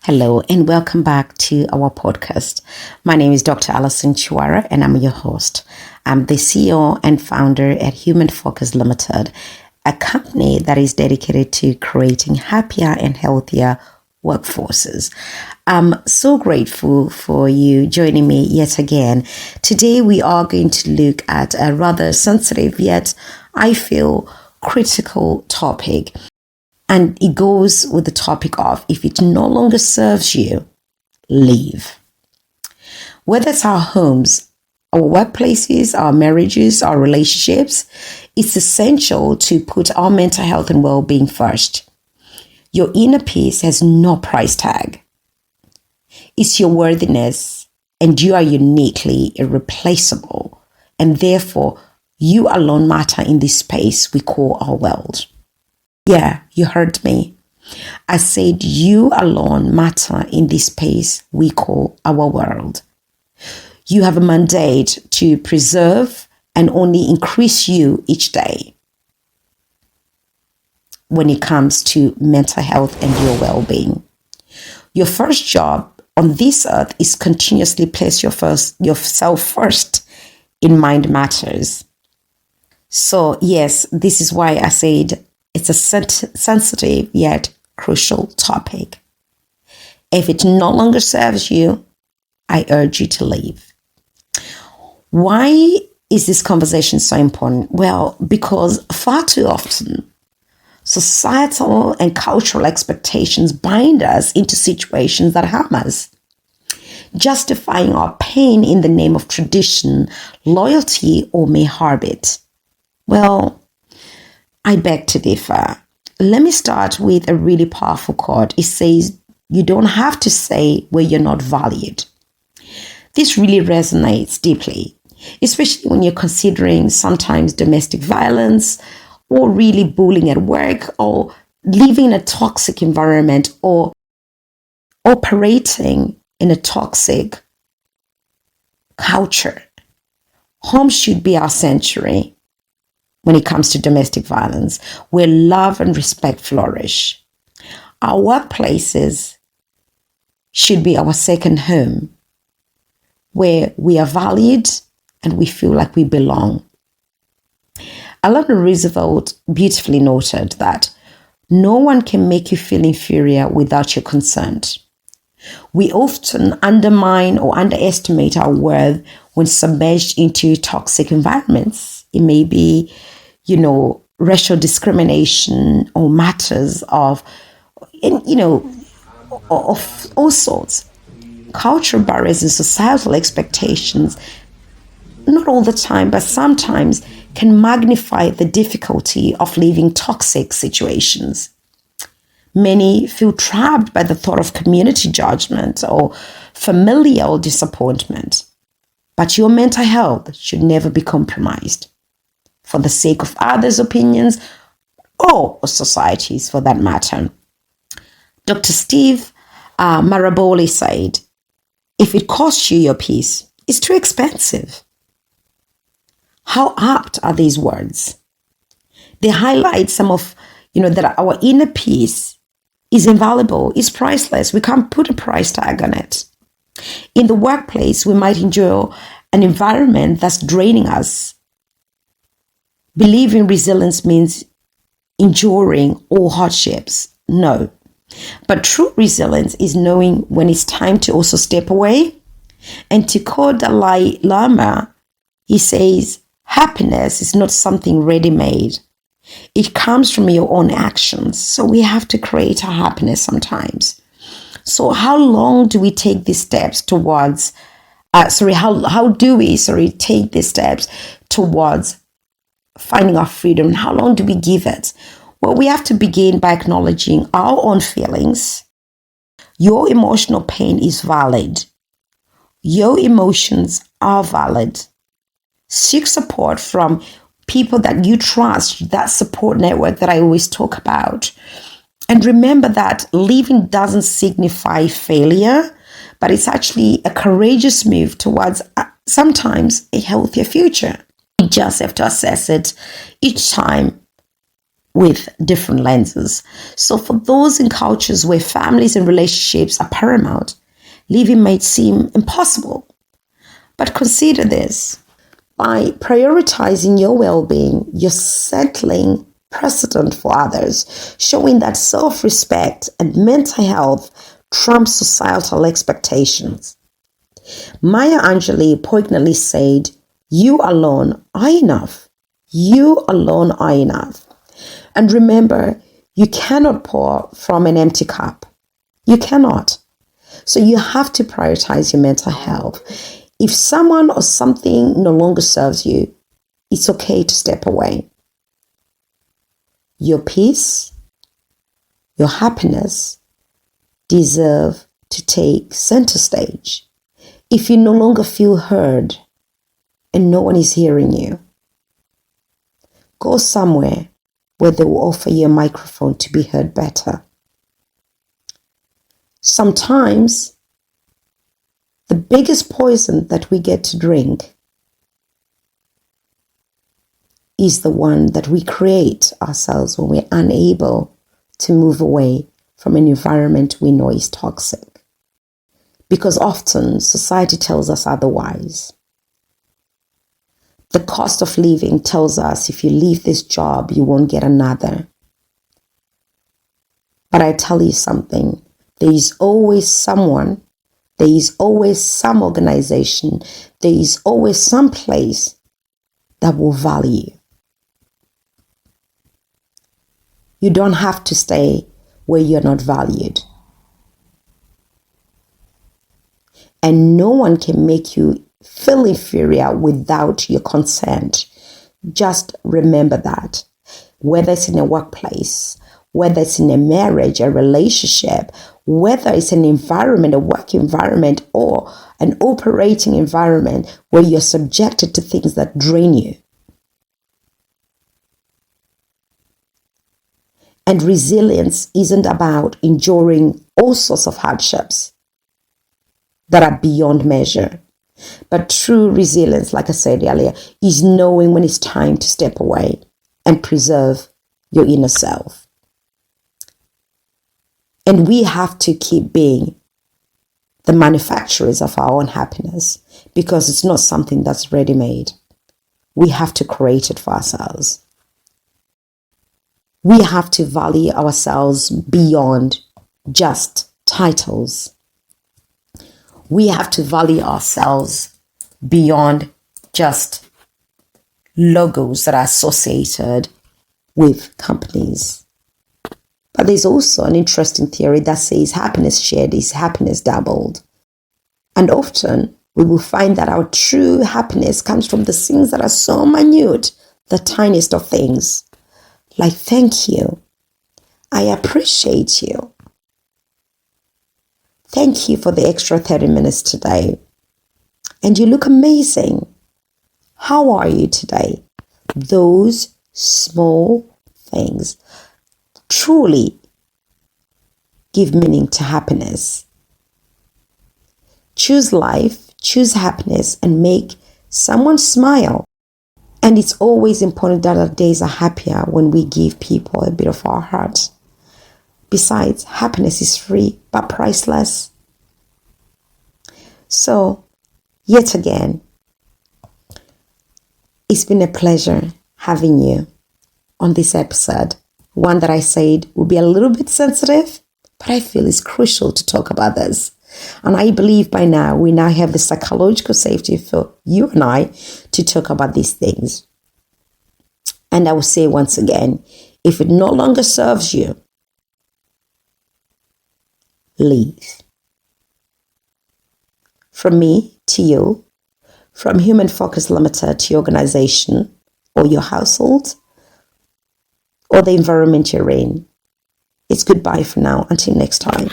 Hello and welcome back to our podcast. My name is Dr. Alison Chiwara and I'm your host. I'm the CEO and founder at Human Focus Limited, a company that is dedicated to creating happier and healthier workforces. I'm so grateful for you joining me yet again. Today we are going to look at a rather sensitive yet, I feel, critical topic. And it goes with the topic of, if it no longer serves you, leave. Whether it's our homes, our workplaces, our marriages, our relationships, it's essential to put our mental health and well-being first. Your inner peace has no price tag. It's your worthiness, and you are uniquely irreplaceable. And therefore, you alone matter in this space we call our world. Yeah, you heard me. I said you alone matter in this space we call our world. You have a mandate to preserve and only increase you each day when it comes to mental health and your well-being. Your first job on this earth is continuously place yourself first in mind matters. So yes, this is why I said it's a sensitive yet crucial topic. If it no longer serves you, I urge you to leave. Why is this conversation so important? Well, because far too often, societal and cultural expectations bind us into situations that harm us, justifying our pain in the name of tradition, loyalty, or mere habit. Well, I beg to differ. Let me start with a really powerful quote. It says, you don't have to say where you're not valued. This really resonates deeply, especially when you're considering sometimes domestic violence or really bullying at work or living in a toxic environment or operating in a toxic culture. Home should be our sanctuary. When it comes to domestic violence, where love and respect flourish. Our workplaces should be our second home, where we are valued and we feel like we belong. Eleanor Roosevelt beautifully noted that no one can make you feel inferior without your consent. We often undermine or underestimate our worth when submerged into toxic environments. It may be, racial discrimination or matters of all sorts. Cultural barriers and societal expectations, not all the time, but sometimes can magnify the difficulty of leaving toxic situations. Many feel trapped by the thought of community judgment or familial disappointment. But your mental health should never be compromised for the sake of others' opinions or society's for that matter. Dr. Steve Maraboli said, if it costs you your peace, it's too expensive. How apt are these words? They highlight some of, that our inner peace is invaluable, is priceless. We can't put a price tag on it. In the workplace, we might enjoy an environment that's draining us. Believing resilience means enduring all hardships. No. But true resilience is knowing when it's time to also step away. And to quote Dalai Lama, he says, happiness is not something ready-made. It comes from your own actions. So we have to create our happiness sometimes. So how long do we take these steps towards, how do we take these steps towards finding our freedom? How long do we give it? Well, we have to begin by acknowledging our own feelings. Your emotional pain is valid. Your emotions are valid. Seek support from people that you trust, that support network that I always talk about. And remember that leaving doesn't signify failure, but it's actually a courageous move towards sometimes a healthier future. You just have to assess it each time with different lenses. So for those in cultures where families and relationships are paramount, leaving might seem impossible. But consider this. By prioritizing your well-being, you're settling precedent for others, showing that self-respect and mental health trump societal expectations. Maya Angelou poignantly said, "You alone are enough. You alone are enough." And remember, you cannot pour from an empty cup. You cannot. So you have to prioritize your mental health. If someone or something no longer serves you, it's okay to step away. Your peace, your happiness deserve to take center stage. If you no longer feel heard and no one is hearing you, go somewhere where they will offer you a microphone to be heard better. Sometimes the biggest poison that we get to drink is the one that we create ourselves when we're unable to move away from an environment we know is toxic. Because often society tells us otherwise. The cost of living tells us if you leave this job, you won't get another. But I tell you something, there is always someone, there is always some organization, there is always some place that will value you. You don't have to stay where you're not valued. And no one can make you feel inferior without your consent. Just remember that. Whether it's in a workplace, whether it's in a marriage, a relationship, whether it's an environment, a work environment, or an operating environment where you're subjected to things that drain you. And resilience isn't about enduring all sorts of hardships that are beyond measure. But true resilience, like I said earlier, is knowing when it's time to step away and preserve your inner self. And we have to keep being the manufacturers of our own happiness because it's not something that's ready-made. We have to create it for ourselves. We have to value ourselves beyond just titles. We have to value ourselves beyond just logos that are associated with companies. But there's also an interesting theory that says happiness shared is happiness doubled. And often we will find that our true happiness comes from the things that are so minute, the tiniest of things. Like, thank you. I appreciate you. Thank you for the extra 30 minutes today. And you look amazing. How are you today? Those small things truly give meaning to happiness. Choose life, choose happiness, and make someone smile. And it's always important that our days are happier when we give people a bit of our heart. Besides, happiness is free but priceless. So, yet again, it's been a pleasure having you on this episode. One that I said will be a little bit sensitive, but I feel it's crucial to talk about this. And I believe by now we now have the psychological safety for you and I to talk about these things. And I will say once again, if it no longer serves you, leave. From me to you, from Human Focus Limited to your organization or your household or the environment you're in, it's goodbye for now. Until next time.